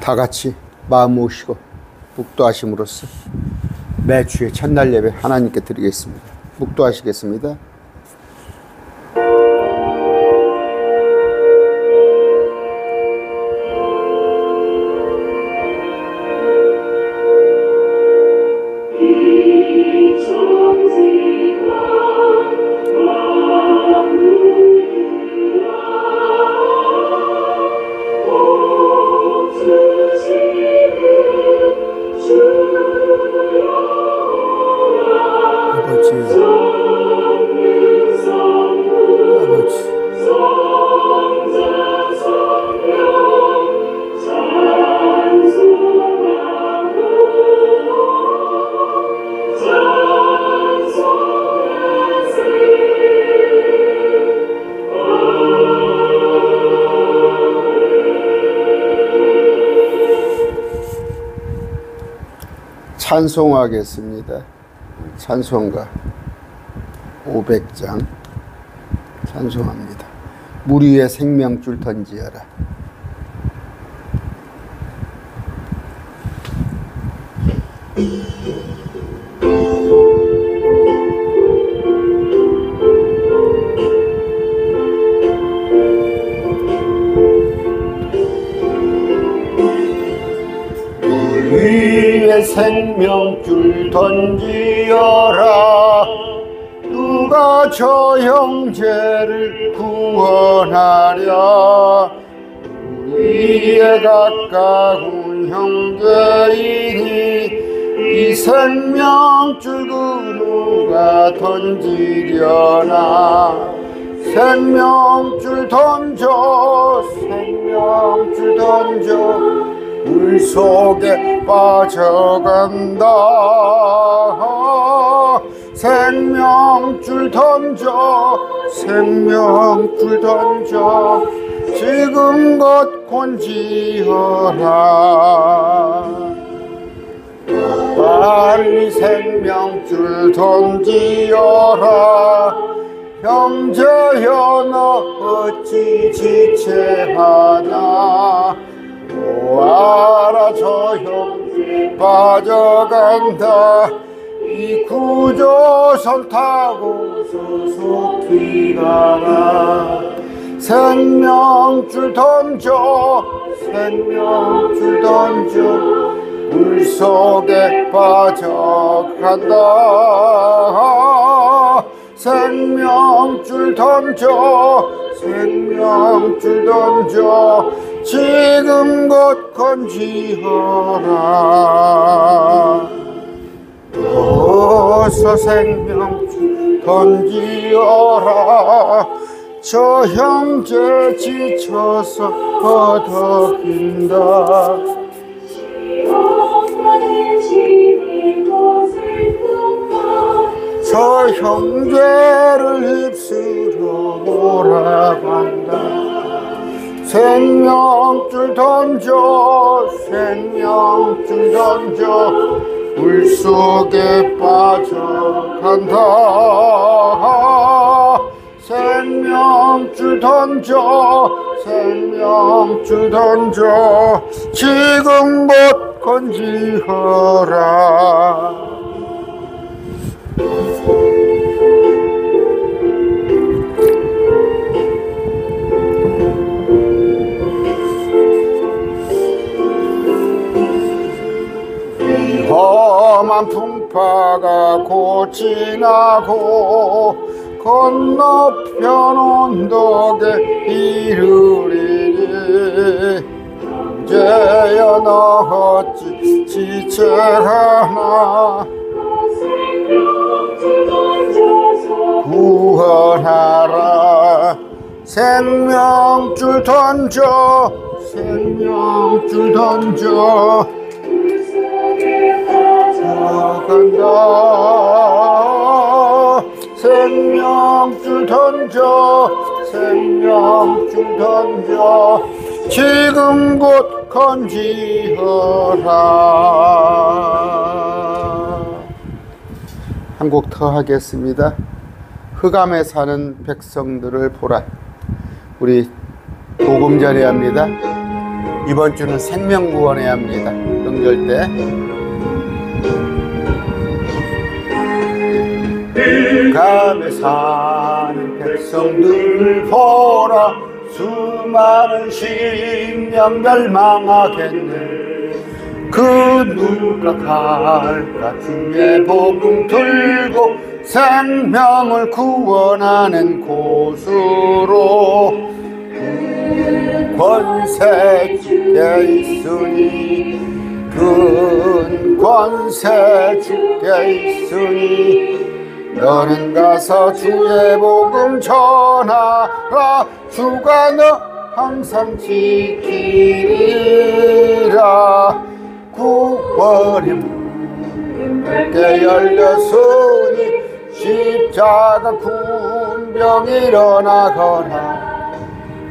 다 같이 마음 모시고 묵도하심으로써 매주의 첫날 예배 하나님께 드리겠습니다. 묵도하시겠습니다. 찬송하겠습니다. 찬송가 500장 찬송합니다. 물 위에 생명줄 던지어라. 생명줄 던지어라. 누가 저 형제를 구원하랴. 우리의 가까운 형제이니 이 생명줄 그 누가 던지려나. 생명줄 던져, 생명줄 던져, 물 속에 빠져간다. 생명줄 던져, 생명줄 던져, 지금 곧 건지어라. 빨리 생명줄 던지어라. 형제여 너 어찌 지체하나. 보아라 저 형제 빠져간다. 이 구조선 타고서 속히 가라. 생명줄 던져, 생명줄 던져, 물 속에 빠져간다. 생명줄 던져, 생명줄 던져, 지금 곧 건지어라. 어서 생명줄 던지어라. 저 형제 지쳐서 허덕인다. 저 형제를 휩쓸어 몰아간다. 생명줄 던져, 생명줄 던져, 물 속에 빠져간다. 생명줄 던져, 생명줄 던져, 지금 곧 건지어라. 험한 풍파가 곧 지나고 건너편 언덕에 이르리니. 형제여 너 어찌 지체하나. 구원하라. 생명줄 던져, 생명줄 던져, 간다. 생명줄 던져, 생명줄 던져, 지금 곧 건지어라. 한 곡 더 하겠습니다. 흑암에 사는 백성들을 보라. 우리 복음 전해야 합니다. 이번 주는 생명 구원해야 합니다. 명절 때. 감에 사는 백성들 보라 수많은 심령 멸망하겠네. 그 누가 갈까 주의 복음 들고 생명을 구원하는 곳으로. 권세 주께 있으니 큰 권세 주께 있으니 너는 가서 주의 복음 전하라. 주가 너 항상 지키리라. 구원의 문 넓게 열렸으니 십자가 군병 일어나거라.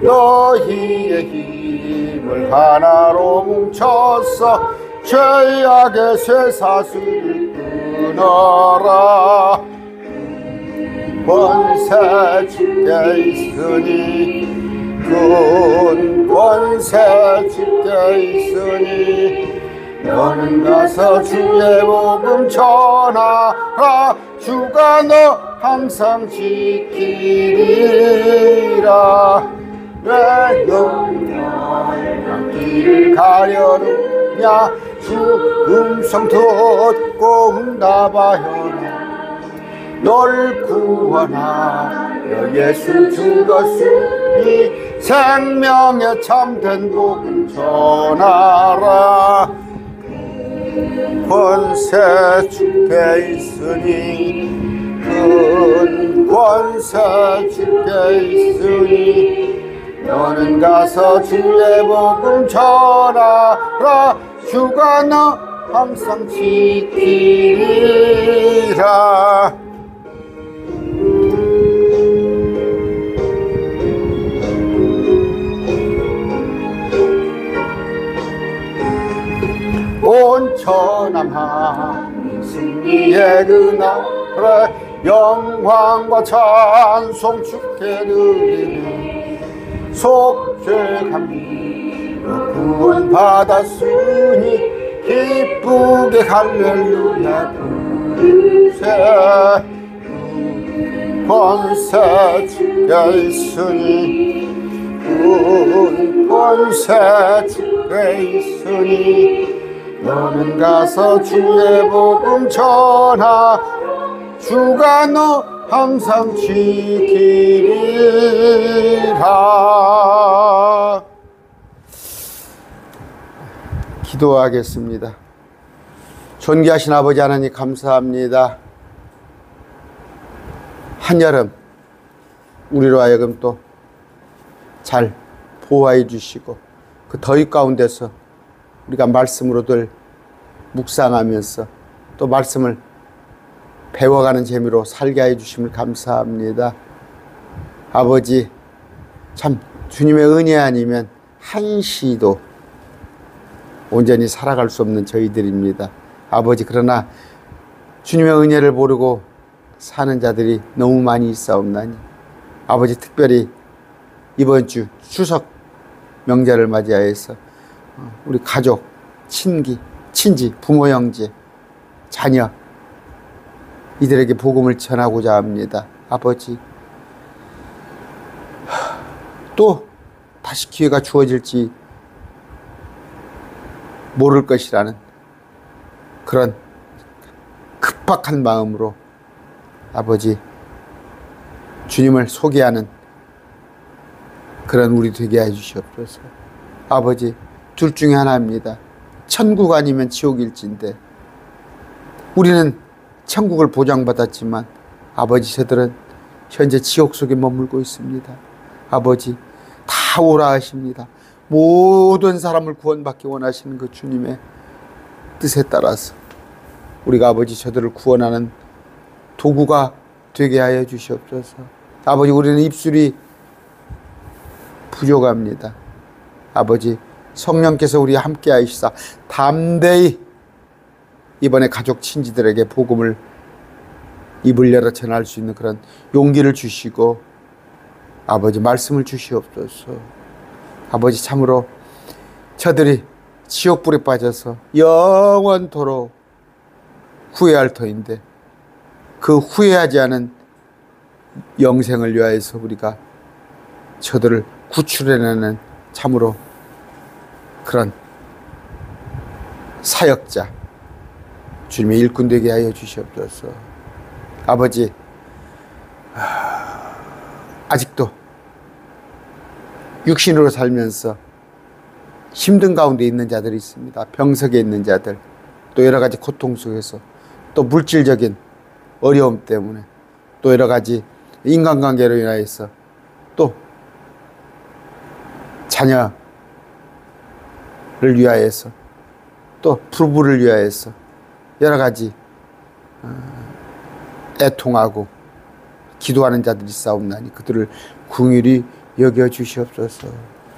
너희의 힘을 하나로 뭉쳐서 죄악의 쇠사슬을 끊어라. 권세 주께 있으니 큰 권세 주께 있으니 너는 가서 주의 복음 전하라. 주가 너 항상 지키리라. 왜 영원한 길을 가려느냐. 주 음성 듣고 응답하여라. 널 구원하여 예수 죽었으니 생명의 참된 복음 전하라. 권세 주께 있으니 큰 권세 주께 있으니 너는 가서 주의 복음 전하라. 주가 너 항상 지키리라. 온 천함 하늘 승리의 그 나라에 영광과 찬송 주께 드리니 속죄함으로 구원 받았으니 기쁘게 할렐루야 부르세. 권세 주께 있으니 큰 권세 주께 있으니 너는 가서 주의 복음 전하. 주가 너 항상 지키리라. 기도하겠습니다. 존귀하신 아버지 하나님 감사합니다. 한여름 우리로 하여금 또 잘 보호해 주시고 그 더위 가운데서 우리가 말씀으로들 묵상하면서 또 말씀을 배워가는 재미로 살게 해 주심을 감사합니다. 아버지, 참 주님의 은혜 아니면 한시도 온전히 살아갈 수 없는 저희들입니다. 아버지, 그러나 주님의 은혜를 모르고 사는 자들이 너무 많이 있사옵나니 아버지, 특별히 이번 주 추석 명절을 맞이하여서 우리 가족, 친지, 부모, 형제, 자녀 이들에게 복음을 전하고자 합니다. 아버지, 또 다시 기회가 주어질지 모를 것이라는 그런 급박한 마음으로 아버지 주님을 소개하는 그런 우리 되게 해주시옵소서. 아버지, 둘 중에 하나입니다. 천국 아니면 지옥일진데 우리는 천국을 보장받았지만 아버지, 저들은 현재 지옥 속에 머물고 있습니다. 아버지, 다 오라 하십니다. 모든 사람을 구원받기 원하시는 그 주님의 뜻에 따라서 우리가 아버지 저들을 구원하는 도구가 되게 하여 주시옵소서. 아버지, 우리는 입술이 부족합니다. 아버지, 성령께서 우리와 함께 하시사 담대히 이번에 가족 친지들에게 복음을 입을 열어 전할 수 있는 그런 용기를 주시고 아버지 말씀을 주시옵소서. 아버지, 참으로 저들이 지옥불에 빠져서 영원토록 후회할 터인데 그 후회하지 않은 영생을 위하여서 우리가 저들을 구출해내는 참으로 그런 사역자 주님의 일꾼 되게 하여 주시옵소서. 아버지, 아직도 육신으로 살면서 힘든 가운데 있는 자들이 있습니다. 병석에 있는 자들, 또 여러 가지 고통 속에서, 또 물질적인 어려움 때문에, 또 여러 가지 인간관계로 인하여서, 또 자녀를 위하여서, 또 부부를 위하여서 여러 가지 애통하고 기도하는 자들이 싸움나니 그들을 긍휼히 여겨 주시옵소서.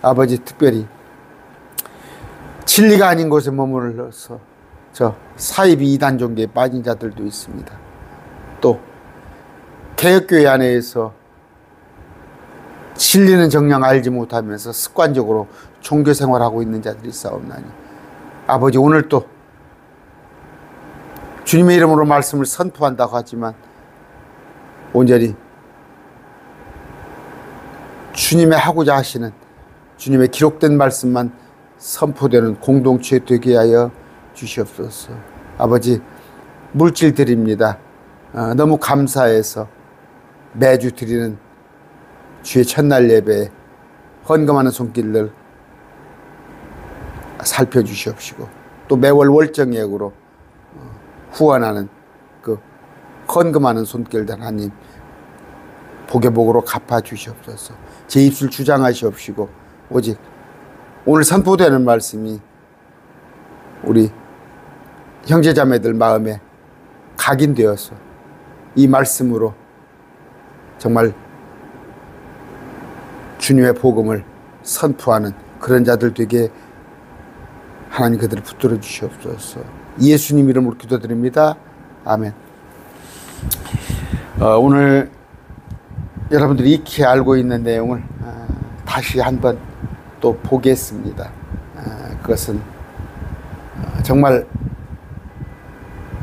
아버지, 특별히 진리가 아닌 곳에 머물러서 저 사이비 이단 종교에 빠진 자들도 있습니다. 또 개혁교회 안에서 진리는 정녕 알지 못하면서 습관적으로 종교 생활하고 있는 자들이 싸움나니 아버지, 오늘 또 주님의 이름으로 말씀을 선포한다고 하지만 온전히 주님의 하고자 하시는 주님의 기록된 말씀만 선포되는 공동체 되게 하여 주시옵소서. 아버지, 물질 드립니다. 너무 감사해서 매주 드리는 주의 첫날 예배에 헌금하는 손길을 살펴주시옵시고 또 매월 월정액으로 후원하는 그 헌금하는 손길들 하나님 복의 복으로 갚아주시옵소서. 제 입술 주장하시옵시고 오직 오늘 선포되는 말씀이 우리 형제자매들 마음에 각인되어서 이 말씀으로 정말 주님의 복음을 선포하는 그런 자들 되게 하나님 그들을 붙들어 주시옵소서. 예수님 이름으로 기도드립니다. 아멘. 오늘 여러분들이 익히 알고 있는 내용을 다시 한번 또 보겠습니다. 그것은 정말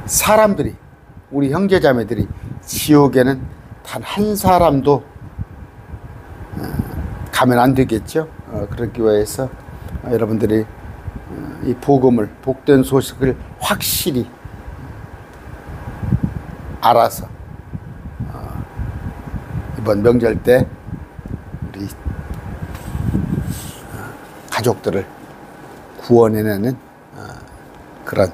사람들이, 우리 형제자매들이 지옥에는 단 한 사람도 가면 안 되겠죠. 그렇기 위해서 여러분들이 이 복음을, 복된 소식을 확실히 알아서 이번 명절 때 우리 가족들을 구원해내는 그런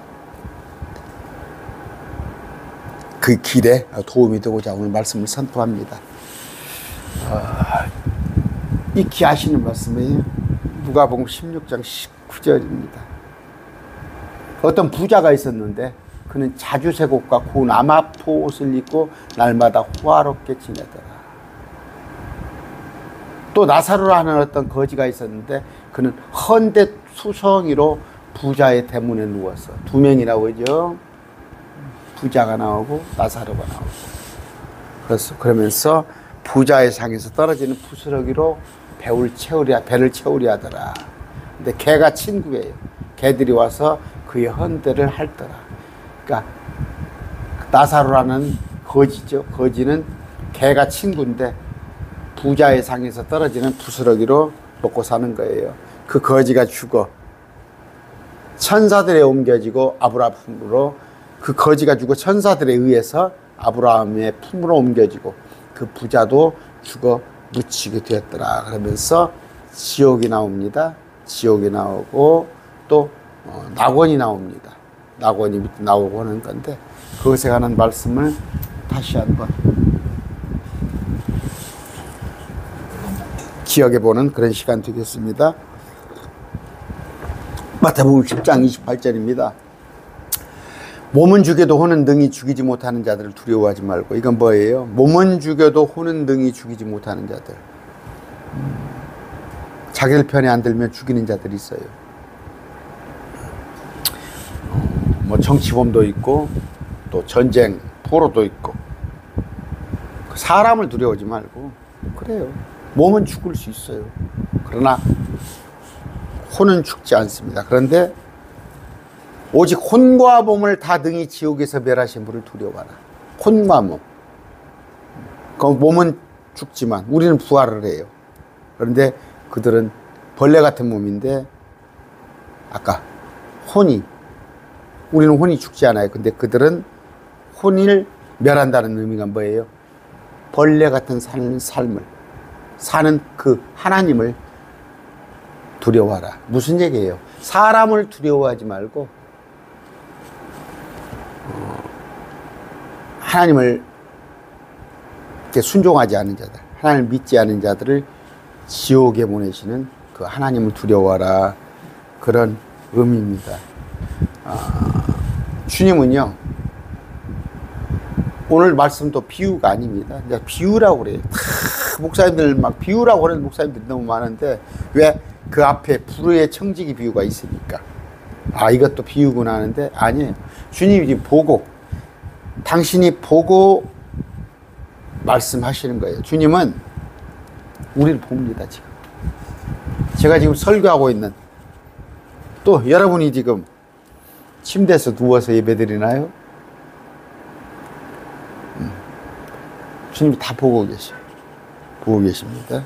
그 길에 도움이 되고자 오늘 말씀을 선포합니다. 익히 아시는 말씀이에요. 누가복음 16장 19절입니다. 어떤 부자가 있었는데 그는 자주색 옷과 고운 아마포 옷을 입고 날마다 호화롭게 지내더라. 또 나사로라 하는 어떤 거지가 있었는데 그는 헌데 수성이로 부자의 대문에 누워서, 두 명이라고 그러죠. 부자가 나오고 나사로가 나오고. 그래서 그러면서 부자의 상에서 떨어지는 부스러기로 배를 채우려 하더라. 근데 개가 친구예요. 개들이 와서 그의 헌대를 핥더라. 그러니까 나사로라는 거지죠. 거지는 개가 친구인데 부자의 상에서 떨어지는 부스러기로 먹고 사는 거예요. 그 거지가 죽어 천사들에 옮겨지고 아브라함 품으로, 그 거지가 죽어 천사들에 의해서 아브라함의 품으로 옮겨지고 그 부자도 죽어 묻히게 되었더라. 그러면서 지옥이 나옵니다. 지옥이 나오고 또 낙원이 나옵니다. 낙원이 밑에 나오고 하는 건데 그것에 관한 말씀을 다시 한번 기억해보는 그런 시간 되겠습니다. 마태복음 10장 28절입니다. 몸은 죽여도 혼은 능히 죽이지 못하는 자들을 두려워하지 말고. 이건 뭐예요? 몸은 죽여도 혼은 능히 죽이지 못하는 자들. 자기들 편에 안 들면 죽이는 자들이 있어요. 뭐 정치범도 있고 또 전쟁 포로도 있고. 사람을 두려워하지 말고. 그래요. 몸은 죽을 수 있어요. 그러나 혼은 죽지 않습니다. 그런데 오직 혼과 몸을 다 능히 지옥에서 멸하신 분을 두려워하라. 혼과 몸. 그 몸은 죽지만 우리는 부활을 해요. 그런데 그들은 벌레 같은 몸인데 아까 우리는 혼이 죽지 않아요. 근데 그들은 혼을 멸한다는 의미가 뭐예요? 벌레 같은 삶을 사는 그 하나님을 두려워하라. 무슨 얘기예요? 사람을 두려워하지 말고 하나님을 이렇게 순종하지 않은 자들, 하나님을 믿지 않은 자들을 지옥에 보내시는 그 하나님을 두려워하라. 그런 의미입니다. 주님은요, 오늘 말씀도 비유가 아닙니다. 이제 비유라고 그래요. 다 목사님들 막 비유라고 하는 목사님들이 너무 많은데 왜? 그 앞에 불의 청지기 비유가 있으니까. 이것도 비유구나 하는데 아니에요. 주님이 지금 당신이 보고 말씀하시는 거예요. 주님은 우리를 봅니다, 지금. 제가 지금 설교하고 있는 또 여러분이 지금 침대에서 누워서 예배드리나요? 주님이 다 보고 계십니다.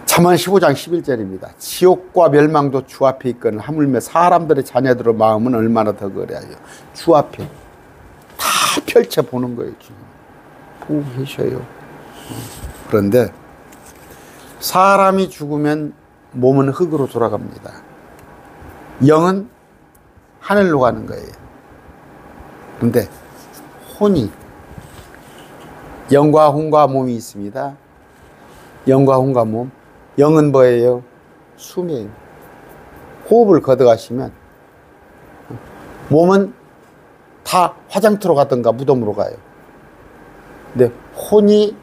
잠언 15장 11절입니다. 지옥과 멸망도 주 앞에 있거늘 하물며 사람들의 자녀들의 마음은 얼마나 더 그래요. 주 앞에 다 펼쳐보는 거예요. 주님 보고 계셔요. 그런데 사람이 죽으면 몸은 흙으로 돌아갑니다. 영은 하늘로 가는 거예요. 그런데 영과 혼과 몸이 있습니다. 영과 혼과 몸. 영은 뭐예요? 숨이에요. 호흡을 걷어가시면 몸은 다 화장터로 가든가 무덤으로 가요. 근데 혼이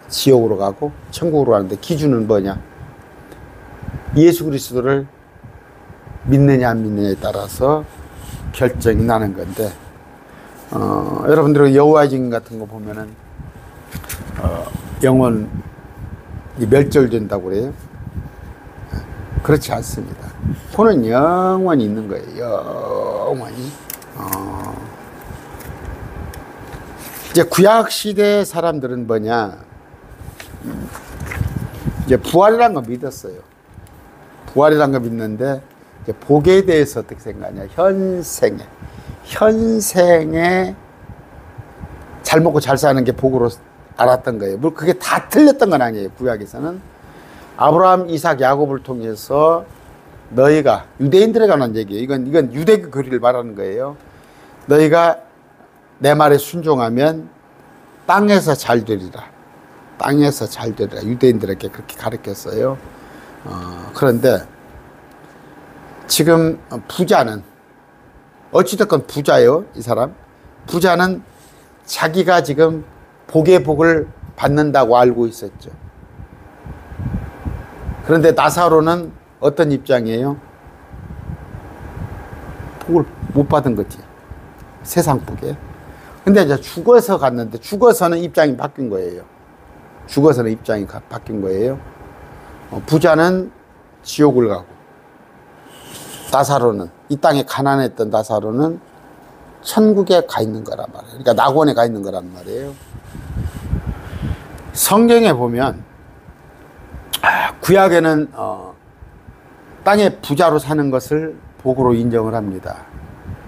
지옥으로 가고 천국으로 가는데 기준은 뭐냐? 예수 그리스도를 믿느냐 안 믿느냐에 따라서 결정이 나는 건데 여러분들 여호와의 증인 같은 거 보면은 영혼이 멸절된다고 그래요. 그렇지 않습니다. 혼은 영원히 있는 거예요. 영원히. 이제 구약 시대 사람들은 뭐냐? 이제 부활이라는 거 믿었어요. 부활이라는 거 믿는데 이제 복에 대해서 어떻게 생각하냐? 현생에 잘 먹고 잘 사는 게 복으로 알았던 거예요. 뭐 그게 다 틀렸던 건 아니에요. 구약에서는 아브라함, 이삭, 야곱을 통해서 너희가 유대인들에 관한 얘기예요. 이건 유대교 교리를 말하는 거예요. 너희가 내 말에 순종하면 땅에서 잘 되리라. 땅에서 잘 되리라. 유대인들에게 그렇게 가르쳤어요. 그런데 지금 부자는 어찌됐건 부자예요. 이 사람. 부자는 자기가 지금 복의 복을 받는다고 알고 있었죠. 그런데 나사로는 어떤 입장이에요? 복을 못 받은 거지. 세상 복에. 근데 이제 죽어서 갔는데 죽어서는 입장이 바뀐 거예요. 죽어서는 입장이 바뀐 거예요. 부자는 지옥을 가고 나사로는 이 땅에 가난했던 나사로는 천국에 가 있는 거란 말이에요. 그러니까 낙원에 가 있는 거란 말이에요. 성경에 보면 구약에는 땅에 부자로 사는 것을 복으로 인정을 합니다.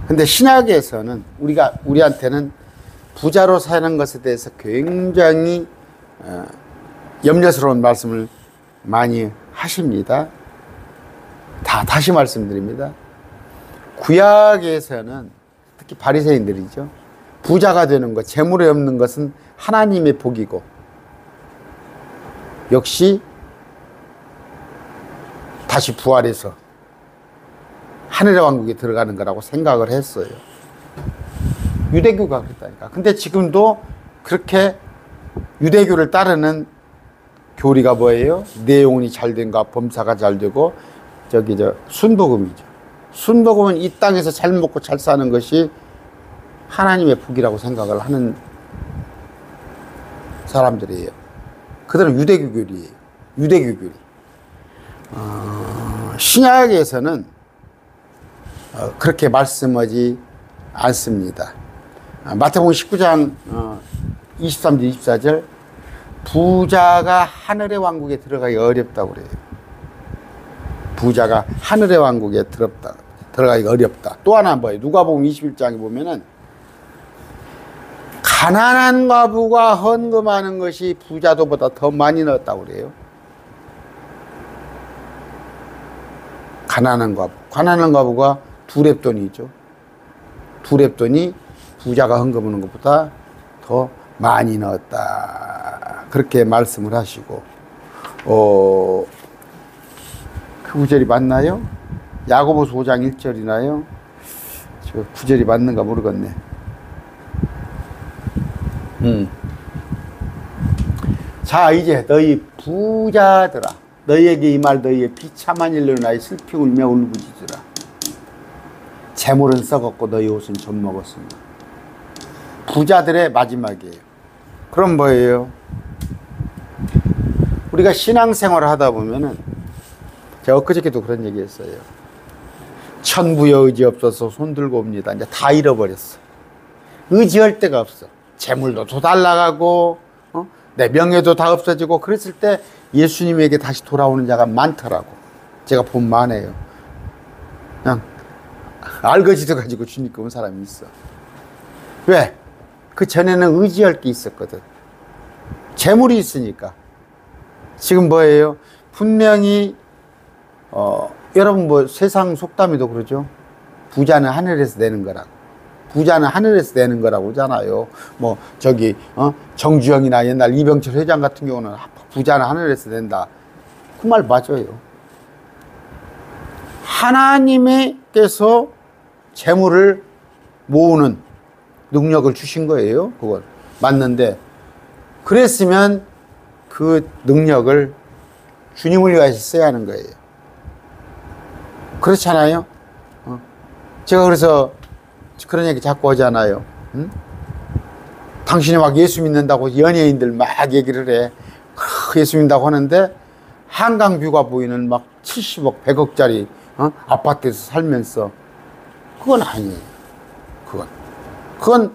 근데 신약에서는 우리한테는 부자로 사는 것에 대해서 굉장히 염려스러운 말씀을 많이 하십니다. 다시 말씀드립니다. 구약에서는 특히 바리새인들이죠. 부자가 되는 것, 재물이 없는 것은 하나님의 복이고 역시 다시 부활해서 하늘의 왕국에 들어가는 거라고 생각을 했어요. 유대교가 그랬다니까. 근데 지금도 그렇게 유대교를 따르는 교리가 뭐예요? 내 영혼이 잘된가 범사가 잘되고 순복음이죠. 순복음은 이 땅에서 잘 먹고 잘 사는 것이 하나님의 복이라고 생각을 하는 사람들이에요. 그들은 유대교결이에요. 유대교결. 신약에서는 그렇게 말씀하지 않습니다. 마태복음 19장 23절 24절 부자가 하늘의 왕국에 들어가기 어렵다고 그래요. 부자가 하늘의 왕국에 들어가기 어렵다. 또 하나 뭐예요? 누가복음 21장에 보면은 가난한 과부가 헌금하는 것이 부자도보다 더 많이 넣었다고 그래요. 가난한 과부가 두 렙돈이죠. 두 렙돈이 부자가 헌금하는 것보다 더 많이 넣었다. 그렇게 말씀을 하시고, 그 구절이 맞나요? 야고보서 5장 1절이나요? 저 구절이 맞는가 모르겠네. 자, 이제 너희 부자들아, 너희에게 이 말 너희의 비참한 일로 나의 슬피 울며 울부짖으라. 재물은 썩었고 너희 옷은 좀 먹었으니. 부자들의 마지막이에요. 그럼 뭐예요? 우리가 신앙생활을 하다 보면은, 제가 엊그저께도 그런 얘기 했어요. 천부여 의지 없어서 손들고 옵니다. 이제 다 잃어버렸어. 의지할 데가 없어. 재물도 다 날아가고, 내 명예도 다 없어지고, 그랬을 때 예수님에게 다시 돌아오는 자가 많더라고. 제가 본 만해요. 그냥 알거지도 가지고 주님께 온 사람이 있어. 왜? 그 전에는 의지할 게 있었거든. 재물이 있으니까. 지금 뭐예요? 분명히 여러분 뭐 세상 속담에도 그러죠. 부자는 하늘에서 내는 거라고. 부자는 하늘에서 내는 거라고 하잖아요. 뭐 저기 정주영이나 옛날 이병철 회장 같은 경우는 부자는 하늘에서 낸다. 그 말 맞아요. 하나님께서 재물을 모으는 능력을 주신 거예요. 그건 맞는데, 그랬으면 그 능력을 주님을 위해서 써야 하는 거예요. 그렇잖아요. 제가 그래서 그런 얘기 자꾸 하잖아요. 당신이 막 예수 믿는다고 연예인들 막 얘기를 해. 예수 믿는다고 하는데 한강뷰가 보이는 막 70억, 100억짜리 아파트에서 살면서, 그건 아니에요. 그건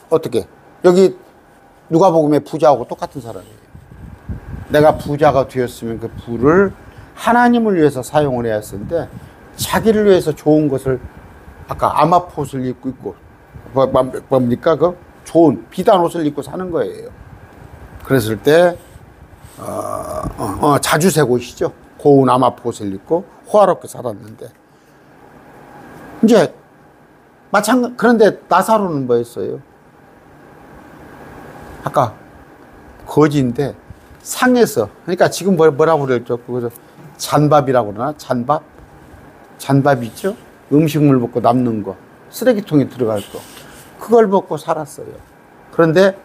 어떻게? 여기 누가복음의 부자하고 똑같은 사람이에요. 내가 부자가 되었으면 그 부를 하나님을 위해서 사용을 해야 했는데, 자기를 위해서 좋은 것을, 아까 아마포옷을 입고 있고, 뭡니까? 그 좋은 비단 옷을 입고 사는 거예요. 그랬을 때, 자주색 옷이죠. 고운 아마포옷을 입고 호화롭게 살았는데, 이제 그런데 나사로는 뭐였어요? 아까 거지인데 상에서, 그러니까 지금 뭐라고 그랬죠? 그래서 잔밥이라고 그러나? 잔밥 있죠? 음식물 먹고 남는 거, 쓰레기통에 들어갈 거, 그걸 먹고 살았어요. 그런데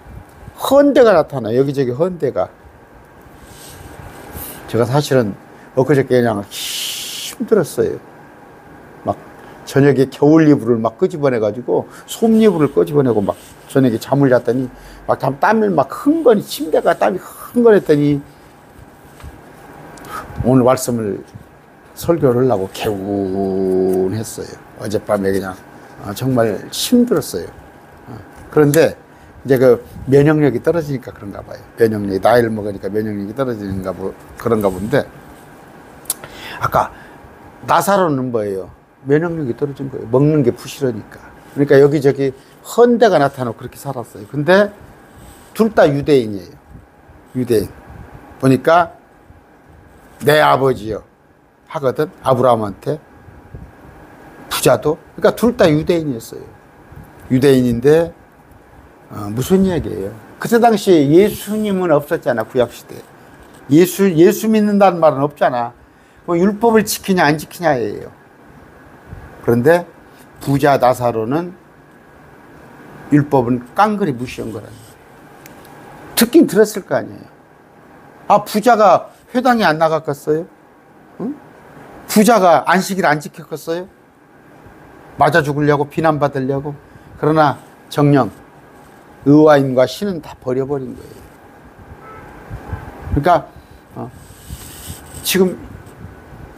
헌대가 나타나요. 여기저기 헌대가. 제가 사실은 엊그저께 그냥 힘들었어요. 막 저녁에 겨울 이불을 막 끄집어내가지고 솜이불을 끄집어내고 막 저녁에 잠을 잤더니 막 땀을 막 흥건히, 침대가 땀이 흥건했더니 오늘 말씀을 설교를 하려고 개운했어요. 어젯밤에 그냥 정말 힘들었어요. 그런데 이제 그 면역력이 떨어지니까 그런가 봐요. 면역력이, 나이를 먹으니까 면역력이 그런가 본데, 아까 나사로는 뭐예요? 면역력이 떨어진 거예요. 먹는 게 부실하니까. 그러니까 여기저기 헌대가 나타나고 그렇게 살았어요. 근데 둘 다 유대인이에요. 유대인. 보니까 내 아버지요 하거든, 아브라함한테. 부자도. 그러니까 둘 다 유대인이었어요. 유대인인데 무슨 얘기예요? 그때 당시에 예수님은 없었잖아. 구약시대 예수 믿는다는 말은 없잖아. 율법을 지키냐 안 지키냐예요. 그런데 부자 나사로는 율법은 깡그리 무시한 거라는 거예요. 듣긴 들었을 거 아니에요. 아, 부자가 회당에 안 나갔겠어요? 응? 부자가 안식일 안 지켰겠어요? 맞아 죽으려고, 비난받으려고. 그러나 정녕 의와임과 신은 다 버려버린 거예요. 그러니까 지금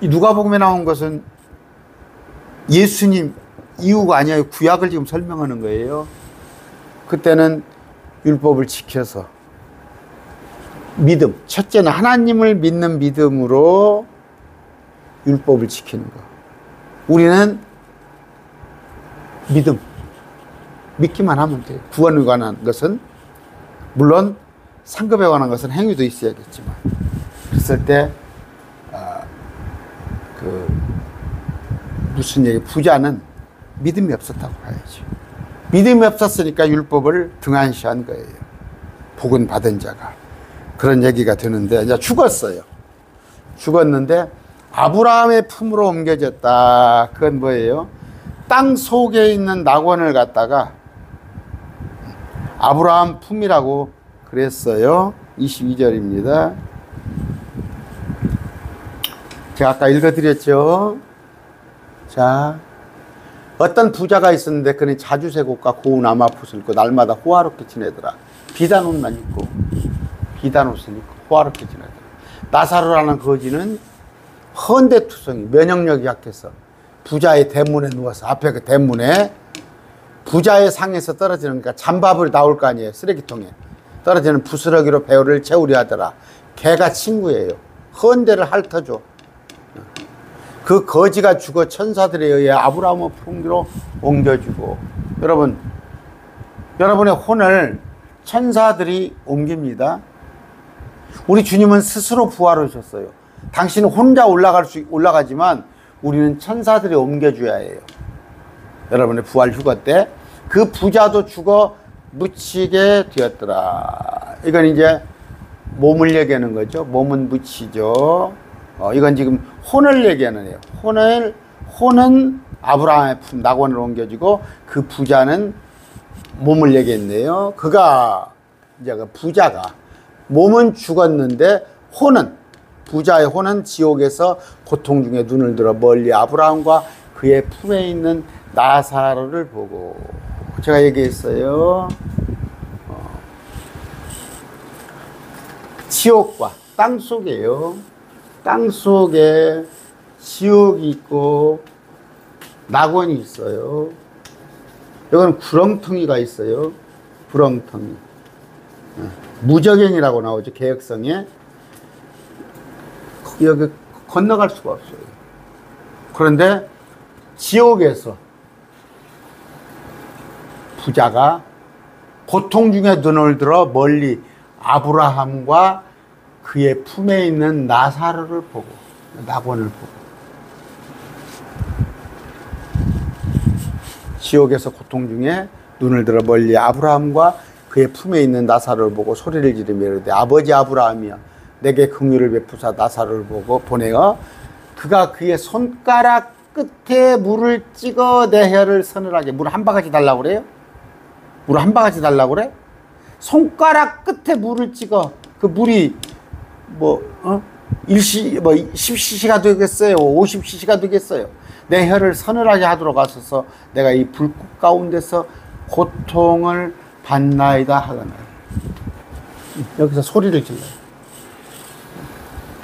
이 누가복음에 나온 것은 예수님 이유가 아니에요. 구약을 지금 설명하는 거예요. 그때는 율법을 지켜서 믿음, 첫째는 하나님을 믿는 믿음으로 율법을 지키는 거. 우리는 믿음, 믿기만 하면 돼요. 구원에 관한 것은 물론 상급에 관한 것은 행위도 있어야겠지만, 그랬을 때 무슨 얘기, 부자는 믿음이 없었다고 봐야죠. 믿음이 없었으니까 율법을 등한시한 거예요. 복은 받은 자가. 그런 얘기가 되는데, 이제 죽었어요. 죽었는데 아브라함의 품으로 옮겨졌다. 그건 뭐예요? 땅 속에 있는 낙원을 갖다가 아브라함 품이라고 그랬어요. 22절입니다. 제가 아까 읽어드렸죠. 자, 어떤 부자가 있었는데 그는 자주색 옷과 고운 암화옷을 입고 날마다 호화롭게 지내더라. 비단 옷만 입고 비단 옷을 입고 호화롭게 지내더라. 나사로라는 거지는 헌데투성이, 면역력이 약해서 부자의 대문에 누워서, 앞에 그 대문에 부자의 상에서 떨어지는, 그러니까 잔밥을 나올 거 아니에요. 쓰레기통에 떨어지는 부스러기로 배우를 채우려 하더라. 개가 친구예요. 헌데를 핥아줘. 그 거지가 죽어 천사들에 의해 아브라함의 품으로 옮겨주고, 여러분의 혼을 천사들이 옮깁니다. 우리 주님은 스스로 부활하셨어요. 당신은 혼자 올라가지만 우리는 천사들이 옮겨줘야 해요. 여러분의 부활 휴거 때 그 부자도 죽어 묻히게 되었더라. 이건 이제 몸을 얘기하는 거죠. 몸은 묻히죠. 이건 지금 혼을 얘기하는 거예요. 혼은 아브라함의 품 낙원을 옮겨지고, 그 부자는 몸을 얘기했네요. 이제 그 부자가 몸은 죽었는데 부자의 혼은 지옥에서 고통 중에 눈을 들어 멀리 아브라함과 그의 품에 있는 나사로를 보고, 제가 얘기했어요. 지옥과 땅 속에요. 땅 속에 지옥이 있고 낙원이 있어요. 여기는 구렁텅이가 있어요. 구렁텅이. 무저갱이라고 나오죠. 개혁성에. 여기 건너갈 수가 없어요. 그런데 지옥에서 부자가 고통 중에 눈을 들어 멀리 아브라함과 그의 품에 있는 나사로를 보고, 낙원을 보고, 지옥에서 고통 중에 눈을 들어 멀리 아브라함과 그의 품에 있는 나사로를 보고 소리를 지르며 이르되, 아버지 아브라함이여, 내게 긍휼을 베푸사 나사로를 보내어 그가 그의 손가락 끝에 물을 찍어 내 혀를 서늘하게. 물 한 바가지 달라고 그래요? 물 한 바가지 달라고 그래? 손가락 끝에 물을 찍어. 그 물이 10cc가 되겠어요? 50cc가 되겠어요? 내 혀를 서늘하게 하도록 하소서. 내가 이 불꽃 가운데서 고통을 받나이다 하거나. 여기서 소리를 질러요.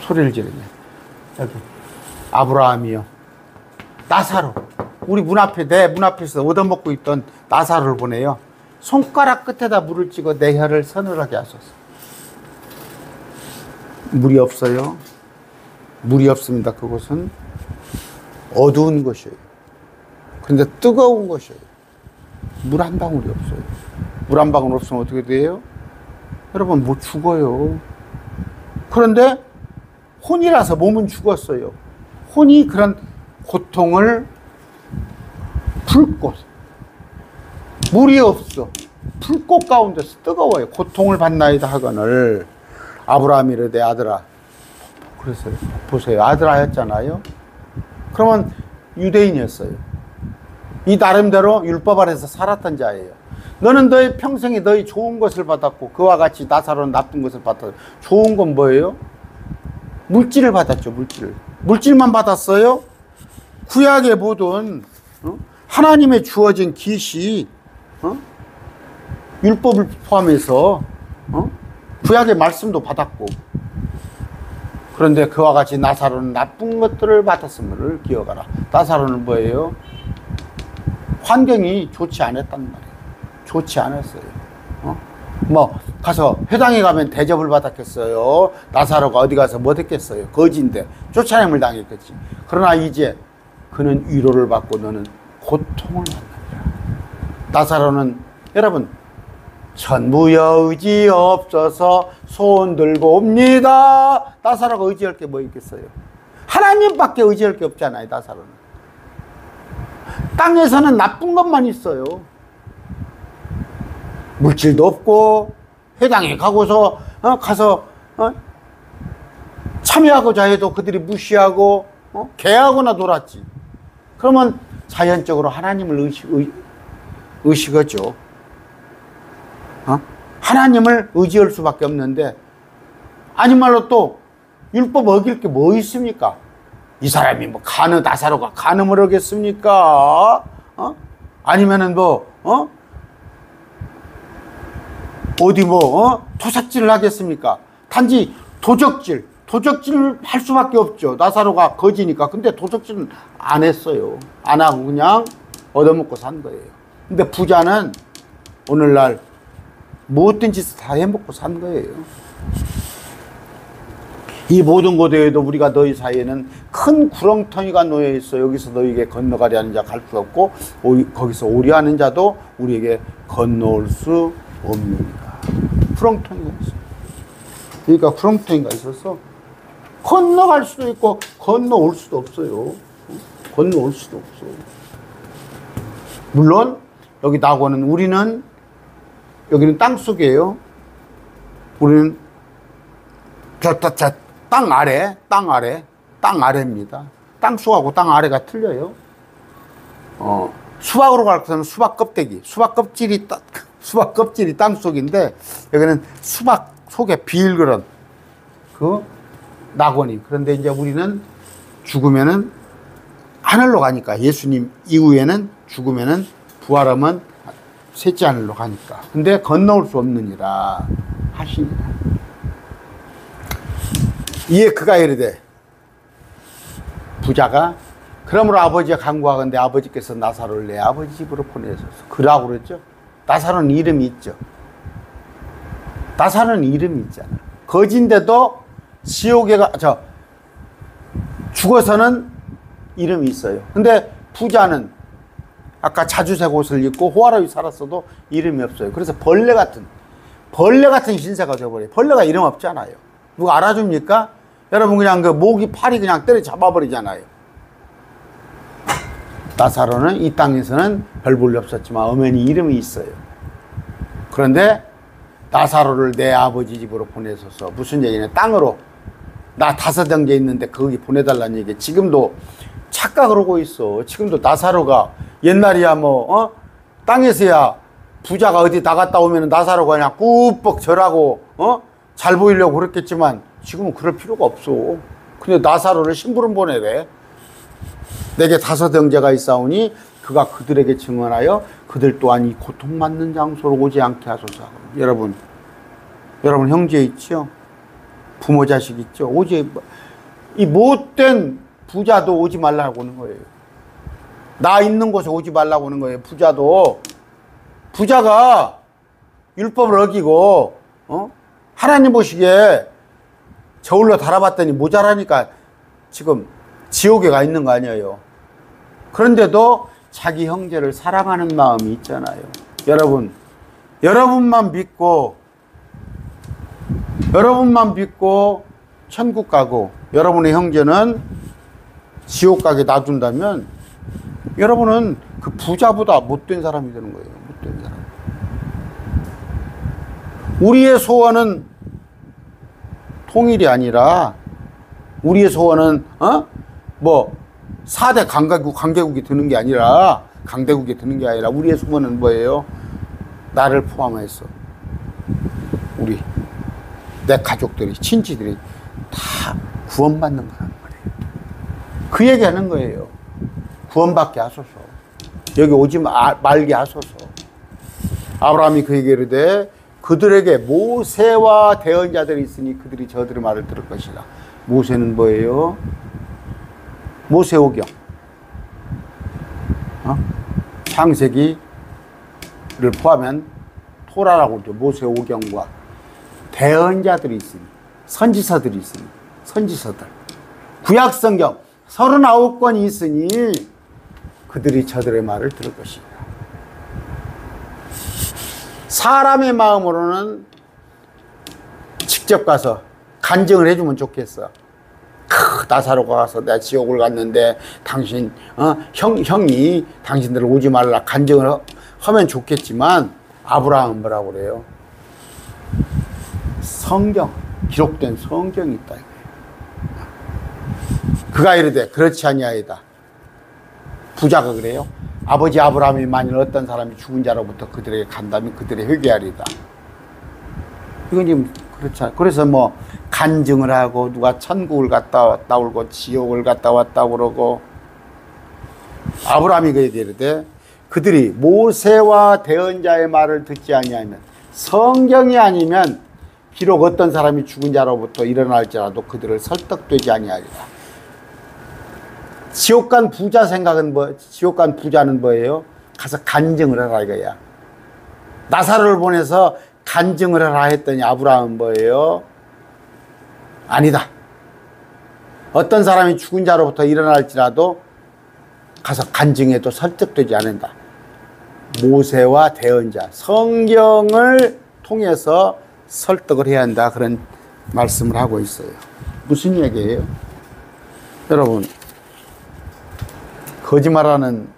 소리를 지르네. 여기 아브라함이요, 나사로, 우리 내 문 앞에서 얻어먹고 있던 나사로를 보내요. 손가락 끝에다 물을 찍어 내 혀를 서늘하게 하소서. 물이 없어요. 물이 없습니다. 그곳은 어두운 곳이에요. 그런데 뜨거운 곳이에요. 물 한 방울이 없어요. 물 한 방울 없으면 어떻게 돼요? 여러분, 못 죽어요. 그런데 혼이라서 몸은 죽었어요. 혼이 그런 고통을, 불꽃, 물이 없어, 불꽃 가운데서 뜨거워요. 고통을 받나이다 하거늘. 아브라함이 이르되, 아들아. 그랬어요. 보세요. 아들아 했잖아요. 그러면 유대인이었어요. 이 나름대로 율법 아래서 살았던 자예요. 너는 너의 평생에 너희 좋은 것을 받았고, 그와 같이 나사로는 나쁜 것을 받았어요. 좋은 건 뭐예요? 물질을 받았죠. 물질만 받았어요. 구약에 보던 하나님의 주어진 계시, 율법을 포함해서 구약의 말씀도 받았고, 그런데 그와 같이 나사로는 나쁜 것들을 받았음을 기억하라. 나사로는 뭐예요? 환경이 좋지 않았단 말이에요. 좋지 않았어요. 뭐 가서 회당에 가면 대접을 받았겠어요? 나사로가 어디 가서 뭐 됐겠어요? 거지인데 쫓아냄을 당했겠지. 그러나 이제 그는 위로를 받고 너는 고통을 받는다. 나사로는 여러분 천부여 의지 없어서 손 들고 옵니다. 나사로가 의지할 게 뭐 있겠어요? 하나님밖에 의지할 게 없잖아요. 나사로는 땅에서는 나쁜 것만 있어요. 물질도 없고 회당에 가고서 가서 참여하고자 해도 그들이 무시하고 개하거나 놀았지. 그러면 자연적으로 하나님을 의식하죠. 하나님을 의지할 수밖에 없는데 아니 말로 또 율법 어길 게 뭐 있습니까? 이 사람이 뭐 나사로가 간음을 하겠습니까? 아니면은 어디 토삭질을 하겠습니까? 단지 도적질을 할 수밖에 없죠. 나사로가 거지니까. 근데 도적질은 안 했어요. 안 하고 그냥 얻어먹고 산 거예요. 근데 부자는 오늘날 무엇든 짓을 다 해먹고 산 거예요. 이 모든 곳에도 우리가 너희 사이에는 큰 구렁텅이가 놓여 있어. 여기서 너희에게 건너가려 하는 자 갈 수 없고 거기서 오려 하는 자도 우리에게 건너올 수 없느니라. 구렁텅이가 있어요. 그러니까 구렁텅이가 있어서 건너갈 수도 있고 건너올 수도 없어요. 건너올 수도 없어요. 물론 여기 낙원은 여기는 땅 속이에요. 우리는 땅 아래입니다. 땅 속하고 땅 아래가 틀려요. 수박으로 갈 것은 수박 껍질이 땅 속인데 여기는 수박 속에 비일그런 그 낙원이. 그런데 이제 우리는 죽으면은 하늘로 가니까 예수님 이후에는 죽으면은 부활하면 셋째 하늘로 가니까. 근데 건너올 수 없느니라 하시니라. 이에 그가 이르되 부자가 그러므로 아버지가 간구하건대 아버지께서 나사로를 내 아버지 집으로 보내소서. 그라고 그랬죠. 나사로는 이름이 있죠. 나사로는 이름이 있잖아. 거지인데도 지옥에 죽어서는 이름이 있어요. 근데 부자는 아까 자주색 옷을 입고 호화로이 살았어도 이름이 없어요. 그래서 벌레 같은 신세가 되어버려요. 벌레가 이름 없잖아요. 누가 알아줍니까? 여러분 그냥 목이 팔이 그냥 때려 잡아버리잖아요. 나사로는 이 땅에서는 별 볼 일 없었지만 엄연히 이름이 있어요. 그런데 나사로를 내 아버지 집으로 보내소서. 무슨 얘기냐? 땅으로. 나 5 형제 있는데 거기 보내달라는 얘기. 지금도 착각을 하고 있어. 지금도 나사로가 옛날이야 땅에서야 부자가 어디 나갔다 오면 나사로가 그냥 꾹뻑 절하고 잘 보이려고 그랬겠지만 지금은 그럴 필요가 없어. 근데 나사로를 심부름 보내래. 내게 5 형제가 있사오니 그가 그들에게 증언하여 그들 또한 이 고통받는 장소로 오지 않게 하소서. 여러분 형제 있죠? 부모 자식 있죠? 이 못된 부자도 오지 말라고 하는 거예요. 나 있는 곳에 오지 말라고 하는 거예요. 부자가 율법을 어기고 하나님 보시기에 저울로 달아봤더니 모자라니까 지금 지옥에 가 있는 거 아니에요. 그런데도 자기 형제를 사랑하는 마음이 있잖아요. 여러분만 믿고 천국 가고 여러분의 형제는 지옥 가게 놔둔다면 여러분은 그 부자보다 못된 사람이 되는 거예요. 못된 사람. 우리의 소원은 통일이 아니라 우리의 소원은 4대 강대국이 드는 게 아니라 우리의 소원은 뭐예요? 나를 포함해서 내 가족들이 친지들이 다 구원받는 거란 말이에요. 그 얘기하는 거예요. 구원받게 하소서. 여기 오지 말게 하소서. 아브라함이 그에게 이르되 그들에게 모세와 대언자들이 있으니 그들이 저들의 말을 들을 것이라. 모세는 뭐예요? 모세오경. 창세기를 포함한 토라라고 그러죠. 모세오경과 대언자들이 있으니, 선지서들이 있으니, 선지서들. 구약성경 39권이 있으니 그들이 저들의 말을 들을 것이다. 사람의 마음으로는 직접 가서 간증을 해주면 좋겠어. 나사로가 가서 내가 지옥을 갔는데 당신 형이 당신들 오지 말라 간증을 하면 좋겠지만 아브라함은 뭐라고 그래요? 성경, 기록된 성경이 있다. 그가 이르되 그렇지 아니하이다. 부자가 그래요. 아버지 아브라함이 만일 어떤 사람이 죽은 자로부터 그들에게 간다면 그들의 회개하리다. 이건 지금 그렇지 않아요. 그래서 뭐 간증을 하고 누가 천국을 갔다 왔다 오고 지옥을 갔다 왔다 그러고 아브라함이 그에게 이르되 그들이 모세와 대언자의 말을 듣지 아니하면 성경이 아니면 비록 어떤 사람이 죽은 자로부터 일어날지라도 그들을 설득되지 아니하리라. 지옥 간 부자 생각은 지옥 간 부자는 뭐예요? 가서 간증을 하라 이거야. 나사로를 보내서 간증을 하라 했더니 아브라함은 뭐예요? 아니다. 어떤 사람이 죽은 자로부터 일어날지라도 가서 간증해도 설득되지 않는다. 모세와 대언자, 성경을 통해서 설득을 해야 한다. 그런 말씀을 하고 있어요. 무슨 얘기예요? 여러분, 거짓말하는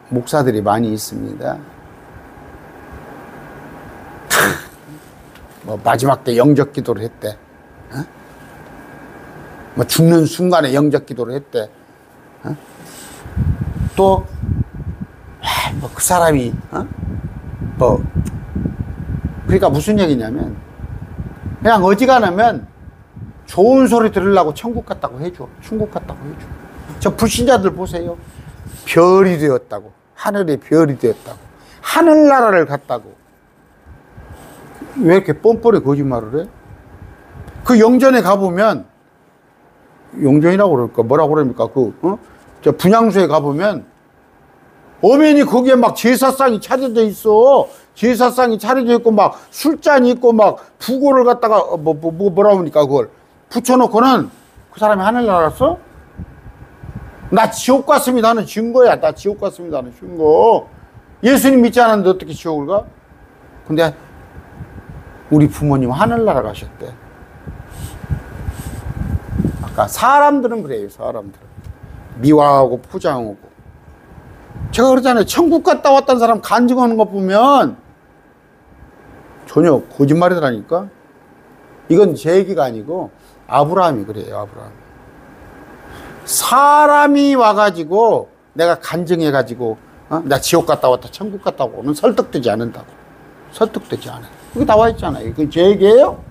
목사들이 많이 있습니다. 뭐 마지막 때 영접 기도를 했대. 뭐 죽는 순간에 영접 기도를 했대. 또 뭐 그 사람이 뭐 그러니까 무슨 얘기냐면 그냥 어지간하면 좋은 소리 들으려고 천국 갔다고 해줘. 천국 갔다고 해줘. 저 불신자들 보세요. 별이 되었다고. 하늘의 별이 되었다고. 하늘나라를 갔다고. 왜 이렇게 뻔뻔히 거짓말을 해? 그 영전에 가보면 영전이라고 그럴까? 뭐라고 그럽니까? 저 분향소에 가보면 엄연히 거기에 막 제사상이 차려져 있어. 제사상이 차려져 있고 막 술잔이 있고 막 부고를 갖다가 뭐라 합니까? 그걸 붙여놓고는 그 사람이 하늘나라 갔어? 나 지옥 갔습니다 하는 증거야. 나 지옥 갔습니다 하는 증거. 예수님 믿지 않았는데 어떻게 지옥을 가? 근데 우리 부모님 하늘나라 가셨대. 아까 사람들은 그래요. 사람들은 미화하고 포장하고. 제가 그러잖아요. 천국 갔다 왔다는 사람 간증하는 거 보면 전혀 거짓말이라니까. 이건 제 얘기가 아니고 아브라함이 그래요. 아브라함. 사람이 와가지고 내가 간증해가지고 나 지옥 갔다 왔다 천국 갔다 오는 설득되지 않는다고. 설득되지 않아요. 그게 나와 있잖아요. 그게 제 얘기예요.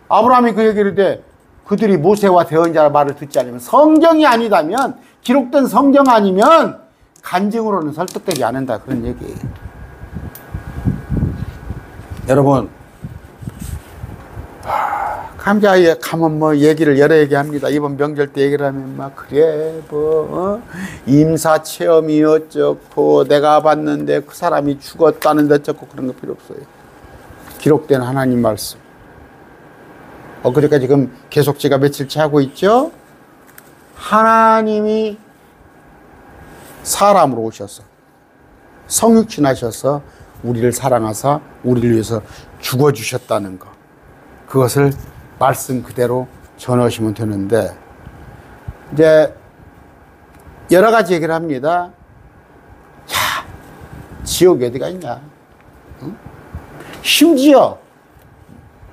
아브라함이 그 얘기를 해. 그들이 모세와 대언자의 말을 듣지 않으면 성경이 아니다면 기록된 성경 아니면 간증으로는 설득되지 않는다. 그런 얘기예요. 여러분 감자에 가면 뭐 얘기를 여러 얘기합니다. 이번 명절 때 얘기를 하면 막 그래 뭐 임사 체험이 어쩌고 내가 봤는데 그 사람이 죽었다는데 어쩌고 그런 거 필요 없어요. 기록된 하나님 말씀. 그러니까 지금 계속 제가 며칠째 하고 있죠. 하나님이 사람으로 오셔서 성육신 하셔서 우리를 사랑하사 우리를 위해서 죽어주셨다는 것. 그것을 말씀 그대로 전하시면 되는데 이제 여러 가지 얘기를 합니다. 야, 지옥이 어디가 있냐? 응? 심지어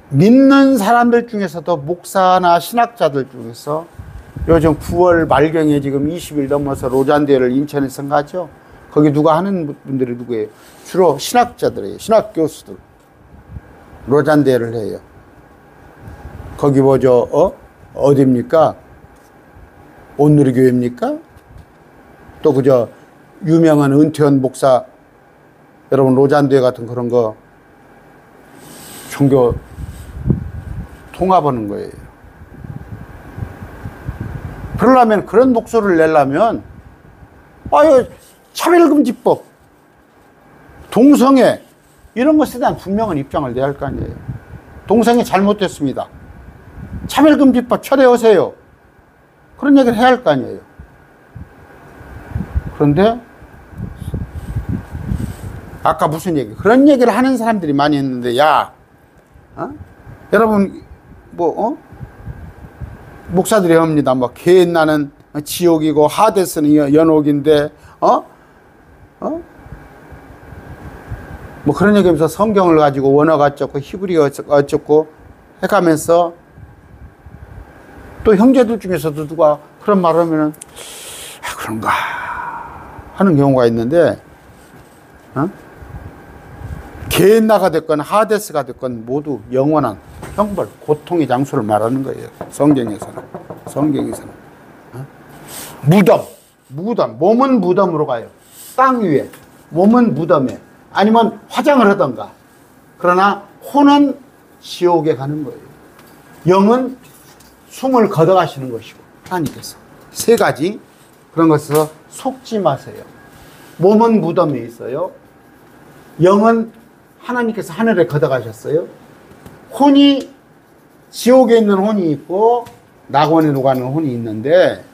믿는 사람들 중에서도 목사나 신학자들 중에서 요즘 9월 말경에 지금 20일 넘어서 로잔대회를 인천에서 가죠. 거기 누가 하는 분들이 누구예요? 주로 신학자들이에요. 신학 교수들. 로잔대회를 해요. 거기 뭐죠? 어디입니까? 온누리교회입니까? 또 그저 유명한 은퇴한 목사 여러분 로잔대회 같은 그런 거 종교 통합하는 거예요. 그러려면, 그런 목소리를 내려면, 아유, 차별금지법, 동성애, 이런 것에 대한 분명한 입장을 내야 할 거 아니에요. 동성애 잘못됐습니다. 차별금지법 철회하세요. 그런 얘기를 해야 할 거 아니에요. 그런데, 아까 무슨 얘기? 그런 얘기를 하는 사람들이 많이 있는데, 야, 여러분, 목사들이 합니다. 뭐, 게hen나는 지옥이고, 하데스는 연옥인데, 뭐 그런 얘기하면서 성경을 가지고 원어가 어쩌고, 히브리어 어쩌고 해가면서 또 형제들 중에서도 누가 그런 말을 하면은, 그런가 하는 경우가 있는데, 게헨나가 됐건 하데스가 됐건 모두 영원한 형벌, 고통의 장소를 말하는 거예요. 성경에서는. 무덤. 몸은 무덤으로 가요. 땅 위에. 몸은 무덤에. 아니면 화장을 하던가. 그러나 혼은 지옥에 가는 거예요. 영은 숨을 걷어가시는 것이고, 하나님께서. 세 가지. 그런 것에서 속지 마세요. 몸은 무덤에 있어요. 영은 하나님께서 하늘에 걷어가셨어요. 혼이, 지옥에 있는 혼이 있고 낙원에 녹아는 혼이 있는데,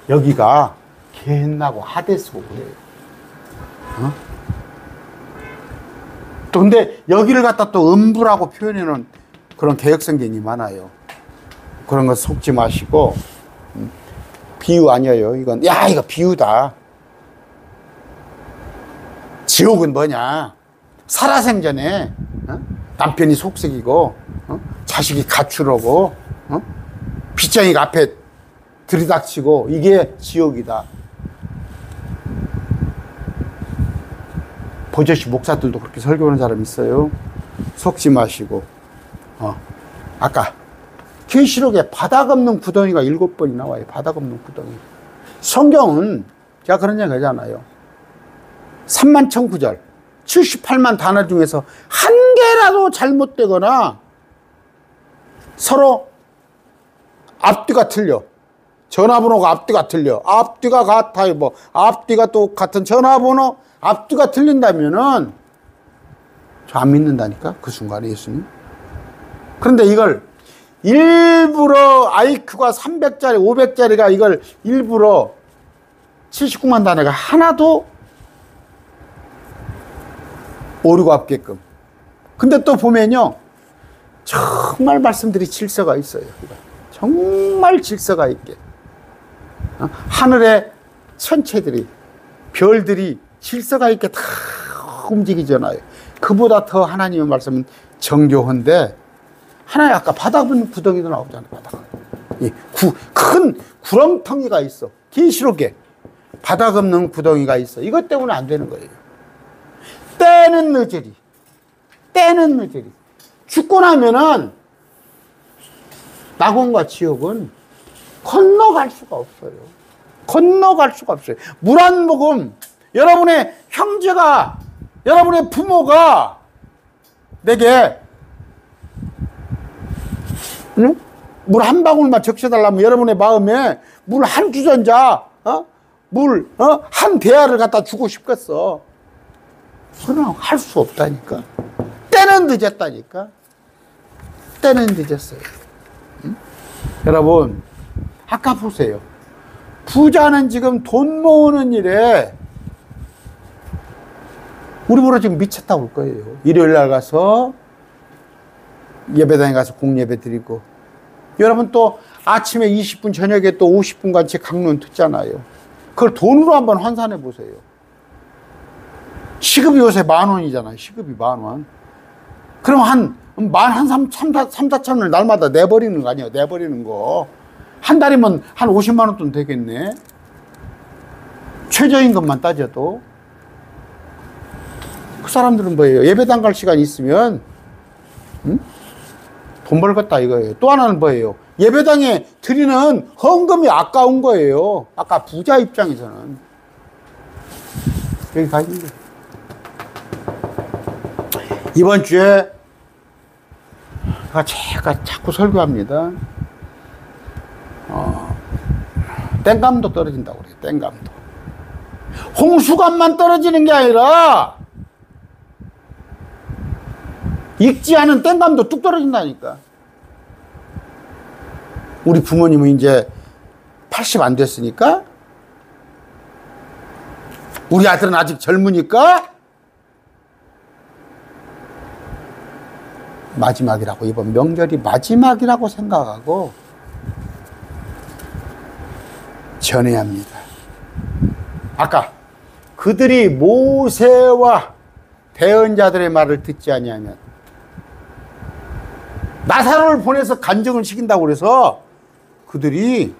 여기가 게헨나고 하데스고 그래요. 또 근데 여기를 갖다 또 음부라고 표현해 놓은 그런 개혁성경이 많아요. 그런 거 속지 마시고, 비유 아니에요. 이건, 야, 이거 비유다. 지옥은 뭐냐? 살아생전에 남편이 속색이고, 자식이 가출하고, 빚쟁이가 앞에 들이닥치고, 이게 지옥이다. 보저씨 목사들도 그렇게 설교하는 사람 있어요. 속지 마시고. 아까 계시록에 바닥 없는 구덩이가 7번이 나와요. 바닥 없는 구덩이. 성경은 제가 그런 얘기 하잖아요. 31,000구절 78만 단어 중에서 한 개라도 잘못되거나 서로 앞뒤가 틀려. 전화번호가 앞뒤가 틀려. 앞뒤가 같아요. 뭐 앞뒤가 또 같은 전화번호 앞뒤가 틀린다면은 저 안 믿는다니까. 그 순간에 예수님. 그런데 이걸 일부러 IQ가 300짜리 500짜리가 이걸 일부러 79만 단어가 하나도 오류가 없게끔. 근데 또 보면요, 정말 말씀들이 질서가 있어요. 정말 질서가 있게. 하늘의 천체들이, 별들이 질서가 있게 다 움직이잖아요. 그보다 더 하나님의 말씀은 정교한데, 하나의 아까 바닥 없는 구덩이도 나오잖아요. 바닥. 큰 구렁텅이가 있어. 계시록에 바닥 없는 구덩이가 있어. 이것 때문에 안 되는 거예요. 때는 늦으리. 죽고 나면은 낙원과 지옥은 건너갈 수가 없어요. 물 한 모금, 여러분의 형제가, 여러분의 부모가 내게 물 한 방울만 적셔달라면 여러분의 마음에 물 한 주전자, 한 대야를 갖다 주고 싶겠어. 그러나 할 수 없다니까. 때는 늦었다니까. 때는 늦었어요. 여러분, 아까 보세요. 부자는 지금 돈 모으는 일에 우리 보러 지금 미쳤다고 올 거예요. 일요일 날 가서 예배당에 가서 공예배 드리고, 여러분 또 아침에 20분, 저녁에 또 50분 같이 강론 듣잖아요. 그걸 돈으로 한번 환산해 보세요. 시급이 요새 10,000원이잖아요. 시급이 10,000원. 그럼 한 3,4천원을 날마다 내버리는 거 아니에요. 내버리는 거. 한 달이면 한 50만 원 돈 되겠네. 최저임금만 따져도. 그 사람들은 뭐예요? 예배당 갈 시간이 있으면 돈 벌겠다 이거예요. 또 하나는 뭐예요? 예배당에 드리는 헌금이 아까운 거예요. 아까 부자 입장에서는. 여기 가 있는 거예요. 이번 주에 제가 자꾸 설교합니다. 땡감도 떨어진다고 그래요. 땡감도. 홍수감만 떨어지는 게 아니라 익지 않은 땡감도 뚝 떨어진다니까. 우리 부모님은 이제 80 안 됐으니까, 우리 아들은 아직 젊으니까 마지막이라고, 이번 명절이 마지막이라고 생각하고 전해야 합니다. 아까 그들이 모세와 대언자들의 말을 듣지 아니하면, 나사로를 보내서 간증을 시킨다고 그래서 그들이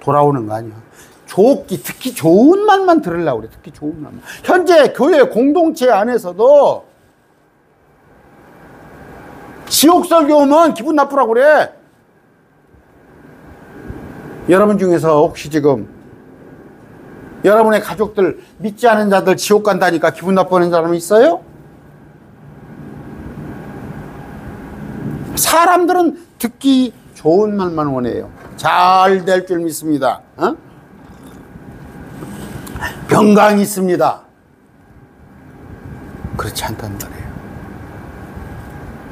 돌아오는 거 아니야. 좋기, 특히 좋은 말만 들으려고 그래. 특히 좋은 말만. 현재 교회 공동체 안에서도 지옥 설교 오면 기분 나쁘라고 그래. 여러분 중에서 혹시 지금 여러분의 가족들, 믿지 않은 자들 지옥 간다니까 기분 나쁘는 사람이 있어요? 사람들은 듣기 좋은 말만 원해요. 잘 될 줄 믿습니다. 어? 평강이 있습니다. 그렇지 않단 말이에요.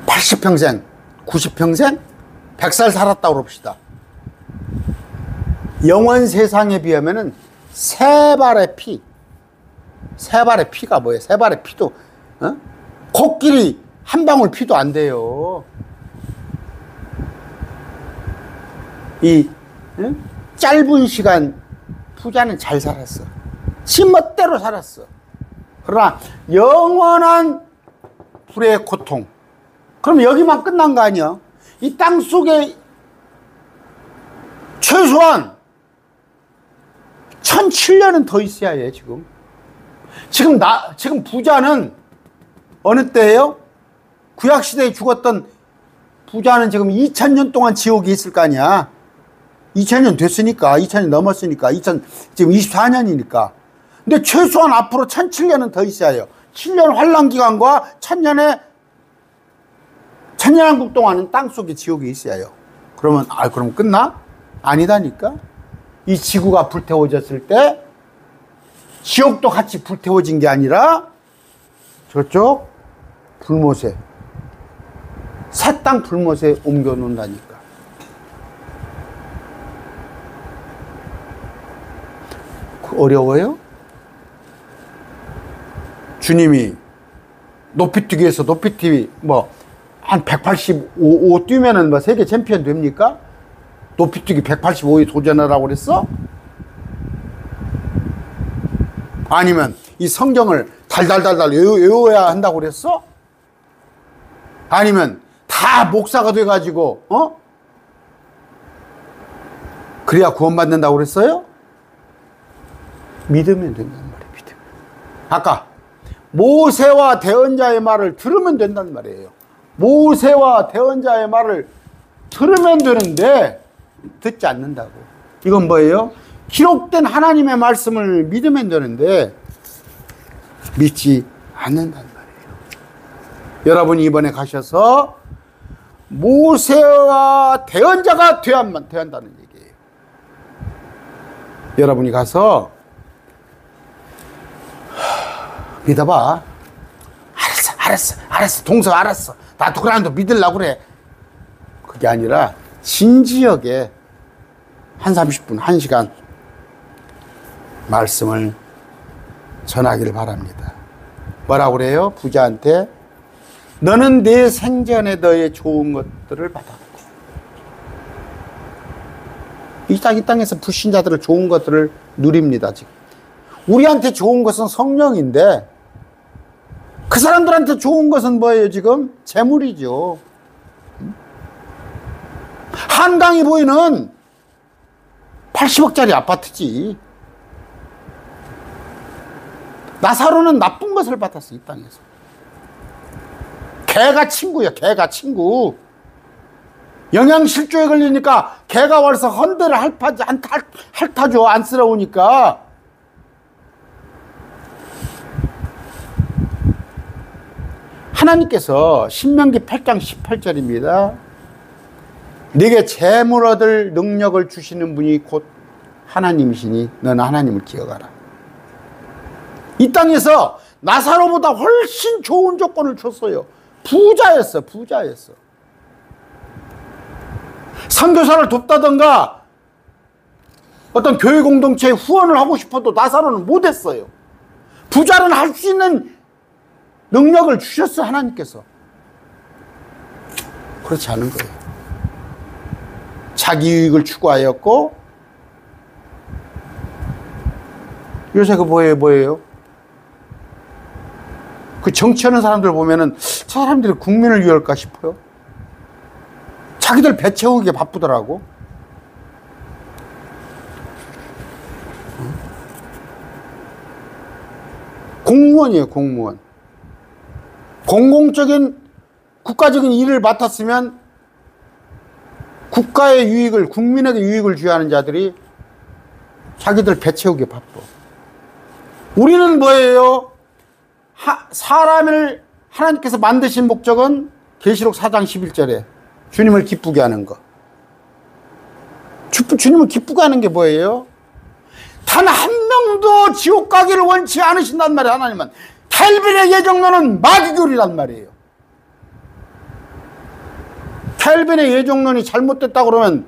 80평생, 90평생, 100살 살았다고 그럽시다. 영원 세상에 비하면은 세 발의 피. 세 발의 피가 뭐예요? 세 발의 피도, 어? 코끼리 한 방울 피도 안 돼요. 이 짧은 시간 부자는 잘 살았어. 지 멋대로 살았어. 그러나 영원한 불의 고통. 그럼 여기만 끝난 거 아니야? 이 땅 속에 최소한 1007년은 더 있어야 해, 지금. 지금 부자는 어느 때예요? 구약시대에 죽었던 부자는 지금 2000년 동안 지옥에 있을 거 아니야. 2000년 됐으니까, 2000년 넘었으니까, 지금 24년이니까. 근데 최소한 앞으로 1007년은 더 있어야 해요. 7년 환란기간과 1000년왕국 동안은 땅속에 지옥에 있어야 해요. 그러면, 그럼 끝나? 아니다니까? 이 지구가 불태워졌을 때, 지옥도 같이 불태워진 게 아니라, 저쪽 불못에, 새 땅 불못에 옮겨 놓는다니까. 어려워요? 주님이 높이뛰기에서 높이뛰기 한 185 뛰면은 세계 챔피언 됩니까? 높이뛰기 185에 도전하라고 그랬어? 아니면 이 성경을 달달달달 외워야 한다고 그랬어? 아니면 다 목사가 돼가지고 그래야 구원받는다고 그랬어요? 믿으면 된단 말이에요. 믿으면. 아까 모세와 대언자의 말을 들으면 된단 말이에요. 모세와 대언자의 말을 들으면 되는데 듣지 않는다고. 이건 뭐예요? 기록된 하나님의 말씀을 믿으면 되는데 믿지 않는단 말이에요. 여러분이 이번에 가셔서 모세와 대언자가 되어야만 된다는 얘기예요. 여러분이 가서 믿어봐. 알았어. 동서 알았어. 나도 그라도 믿으려고 그래. 그게 아니라 진지하게 한 30분, 1시간 말씀을 전하기를 바랍니다. 뭐라고 그래요? 부자한테 너는 내 생전에 너의 좋은 것들을 받았고, 이 땅에서 불신자들을 좋은 것들을 누립니다. 지금 우리한테 좋은 것은 성령인데 그 사람들한테 좋은 것은 뭐예요? 지금 재물이죠. 한강이 보이는 80억짜리 아파트지. 나사로는 나쁜 것을 받았어. 이 땅에서. 개가 친구야. 개가 친구. 영양실조에 걸리니까 개가 와서 헌대를 핥아줘. 안쓰러우니까. 하나님께서 신명기 8장 18절입니다. 네게 재물 얻을 능력을 주시는 분이 곧 하나님이시니 너는 하나님을 기억하라. 이 땅에서 나사로보다 훨씬 좋은 조건을 줬어요. 부자였어, 부자였어. 선교사를 돕다던가 어떤 교회 공동체에 후원을 하고 싶어도 나사로는 못했어요. 부자는 할 수 있는 능력을 주셨어요, 하나님께서. 그렇지 않은 거예요. 자기 유익을 추구하였고, 요새 그 뭐예요? 그 정치하는 사람들 보면은 저 사람들이 국민을 위할까 싶어요. 자기들 배 채우기에 바쁘더라고. 공무원이에요, 공무원. 공공적인 국가적인 일을 맡았으면 국가의 유익을, 국민에게 유익을 주야하는 자들이 자기들 배 채우기에 바빠. 우리는 뭐예요? 사람을 하나님께서 만드신 목적은 계시록 4장 11절에 주님을 기쁘게 하는 거. 주님을 기쁘게 하는 게 뭐예요? 단 한 명도 지옥 가기를 원치 않으신단 말이에요, 하나님은. 켈빈의 예정론은 마귀교리란 말이에요. 켈빈의 예정론이 잘못됐다고 그러면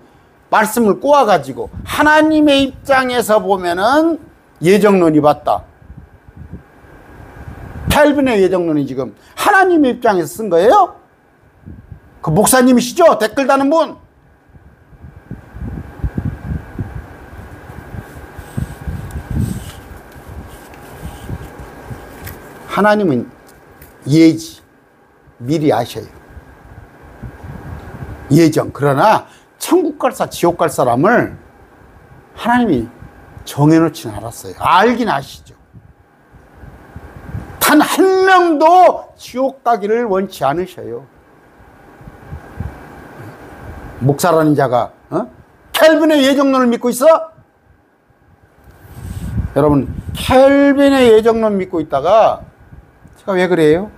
말씀을 꼬아가지고 하나님의 입장에서 보면은 예정론이 맞다. 켈빈의 예정론이 지금 하나님의 입장에서 쓴 거예요? 그 목사님이시죠? 댓글 다는 분. 하나님은 예지, 미리 아셔요. 예정. 그러나 천국 갈 지옥 갈 사람을 하나님이 정해놓지는 않았어요. 알긴 아시죠. 단 한 명도 지옥 가기를 원치 않으셔요. 목사라는 자가 켈빈의 예정론을 믿고 있어? 여러분, 켈빈의 예정론 믿고 있다가 제가 왜 그래요?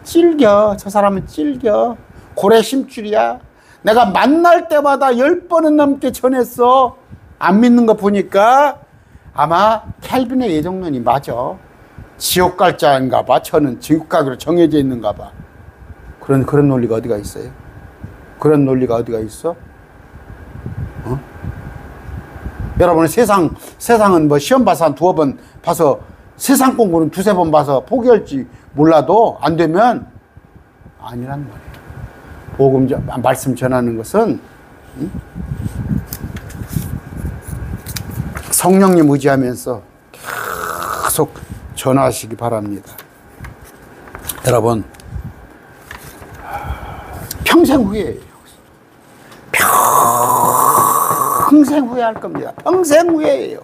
찔겨. 저 사람은 찔겨. 고래 심줄이야. 내가 만날 때마다 10번은 넘게 전했어. 안 믿는 거 보니까 아마 켈빈의 예정론이 맞아. 지옥 갈 자인가 봐. 저는 지옥 가기로 정해져 있는가 봐. 그런 논리가 어디가 있어요? 그런 논리가 어디가 있어? 여러분, 세상은 뭐 시험 봐서 한 2번 봐서 세상 공부는 2-3번 봐서 포기할지 몰라도 안 되면 아니란 말이에요. 말씀 전하는 것은 성령님 의지하면서 계속 전하시기 바랍니다. 여러분, 평생 후회해요. 평생 후회할 겁니다. 평생 후회해요.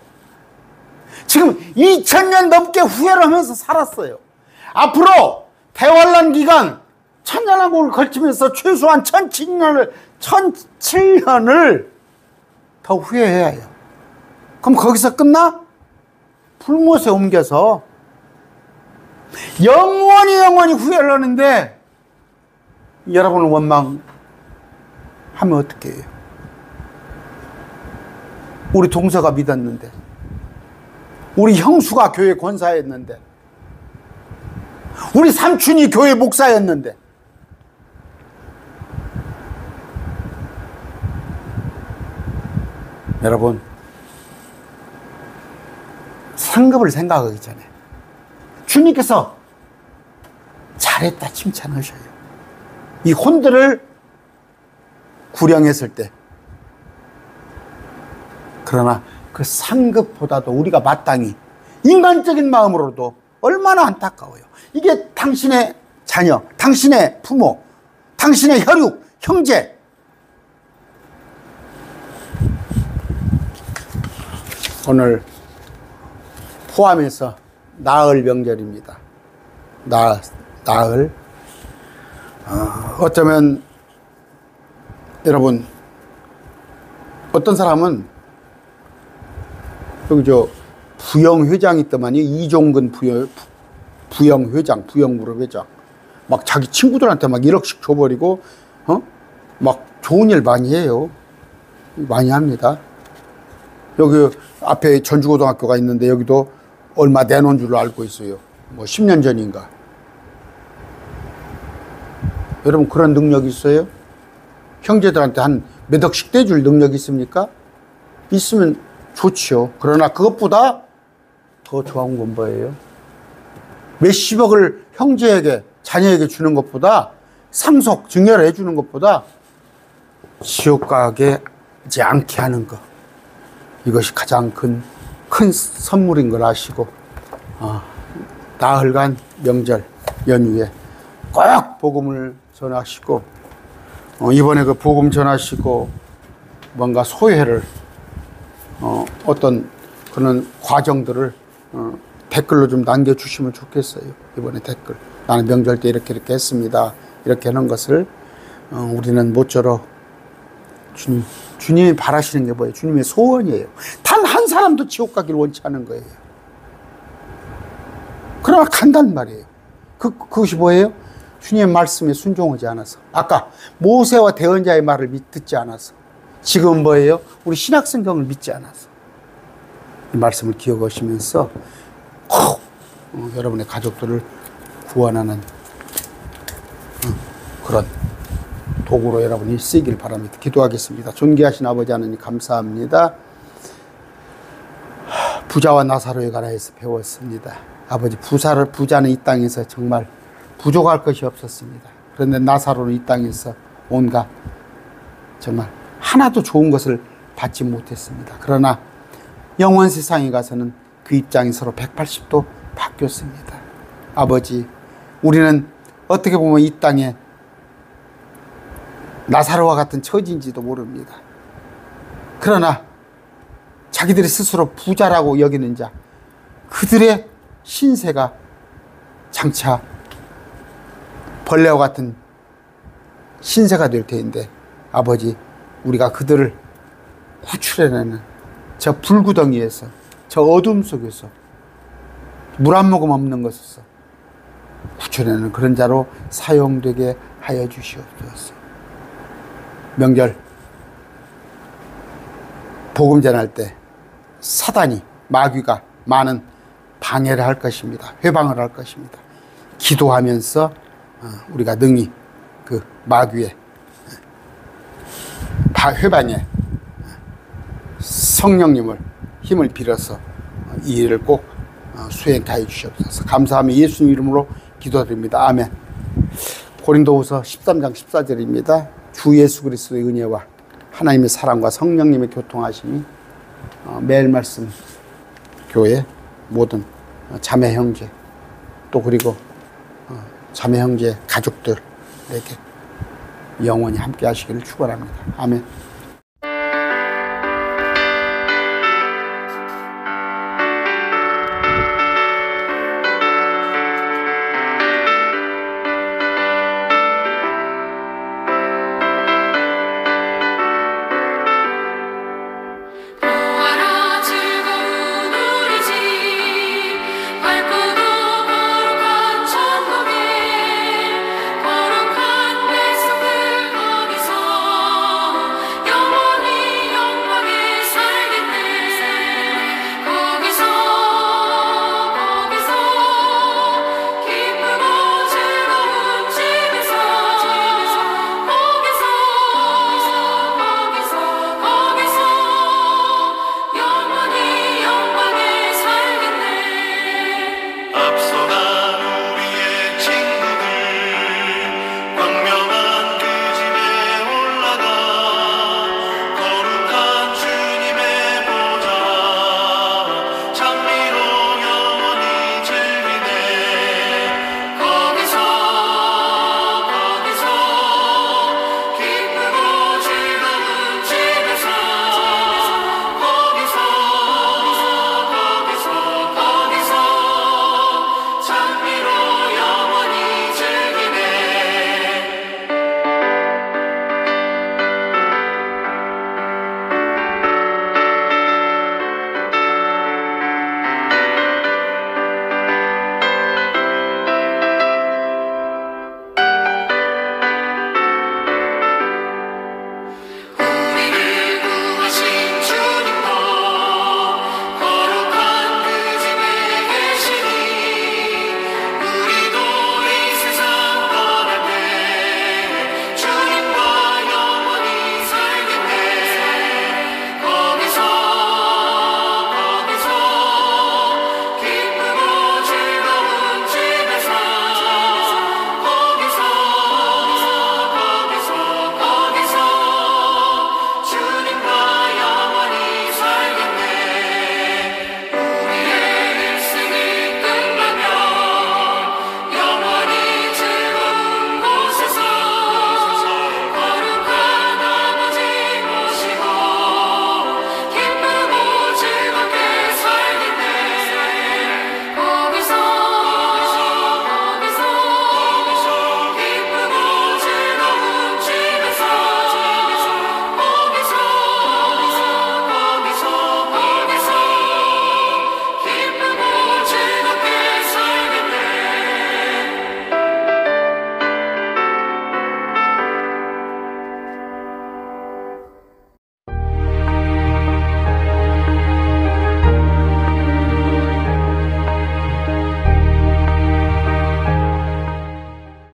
지금 2000년 넘게 후회를 하면서 살았어요. 앞으로 대환란 기간 천년왕국을 걸치면서 최소한 1007년을 더 후회해야 해요. 그럼 거기서 끝나? 풀못에 옮겨서 영원히 후회를 하는데 여러분을 원망하면 어떻게 해요? 우리 동서가 믿었는데, 우리 형수가 교회 권사였는데, 우리 삼촌이 교회 목사였는데, 여러분, 상급을 생각하기 전에 주님께서 잘했다 칭찬하셔요. 이 혼들을 구령했을 때. 그러나 그 상급보다도 우리가 마땅히 인간적인 마음으로도 얼마나 안타까워요. 이게 당신의 자녀, 당신의 부모, 당신의 혈육, 형제. 오늘 포함해서 나흘 명절입니다. 나흘. 어쩌면 여러분, 어떤 사람은 여기 부영회장이 있더만요. 이종근 부영회장, 부영무릎회장. 막 자기 친구들한테 막 1억씩 줘버리고, 막 좋은 일 많이 해요. 많이 합니다. 여기 앞에 전주고등학교가 있는데 여기도 얼마 내놓은 줄로 알고 있어요. 뭐 10년 전인가. 여러분 그런 능력이 있어요? 형제들한테 한 몇 억씩 떼줄 능력이 있습니까? 있으면 좋지요. 그러나 그것보다 더 좋은 건 뭐예요? 몇십억을 형제에게, 자녀에게 주는 것보다, 상속, 증여를 해주는 것보다 지옥 가지 않게 하는 것. 이것이 가장 큰 선물인 걸 아시고, 나흘간 명절 연휴에 꼭 복음을 전하시고, 이번에 그 복음 전하시고 뭔가 소회를 어떤 그런 과정들을 댓글로 좀 남겨주시면 좋겠어요. 이번에 댓글. 나는 명절 때 이렇게 했습니다. 이렇게 하는 것을 우리는 모쪼록 주님이 바라시는 게 뭐예요? 주님의 소원이에요. 단 한 사람도 지옥 가기를 원치 않은 거예요. 그러나 간단 말이에요. 그것이 뭐예요? 주님의 말씀에 순종하지 않아서. 아까 모세와 대언자의 말을 듣지 않아서. 지금 뭐예요? 우리 신약성경을 믿지 않아서. 이 말씀을 기억하시면서 꼭 여러분의 가족들을 구원하는 그런 도구로 여러분이 쓰이길 바랍니다. 기도하겠습니다. 존귀하신 아버지 하나님 감사합니다. 부자와 나사로에 관하여서 배웠습니다. 아버지, 부자는 이 땅에서 정말 부족할 것이 없었습니다. 그런데 나사로는 이 땅에서 온갖 정말 하나도 좋은 것을 받지 못했습니다. 그러나 영원 세상에 가서는 그 입장이 서로 180도 바뀌었습니다. 아버지, 우리는 어떻게 보면 이 땅에 나사로와 같은 처지인지도 모릅니다. 그러나 자기들이 스스로 부자라고 여기는 자, 그들의 신세가 장차 벌레와 같은 신세가 될 터인데, 아버지, 우리가 그들을 구출해내는 저 불구덩이에서, 저 어둠 속에서, 물 한 모금 없는 곳에서 구출해내는 그런 자로 사용되게 하여 주시옵소서. 명절 복음 전할 때 사단이, 마귀가 많은 방해를 할 것입니다. 회방을 할 것입니다. 기도하면서 우리가 능히 그 마귀의 회방에 성령님을 힘을 빌어서 이 일을 꼭 수행하여 주시옵소서. 감사하며 예수님 이름으로 기도드립니다. 아멘. 고린도후서 13장 14절입니다. 주 예수 그리스도의 은혜와 하나님의 사랑과 성령님의 교통하심이 매일 말씀 교회 모든 자매 형제, 또 그리고 자매 형제 가족들에게 영원히 함께 하시기를 축원합니다. 아멘.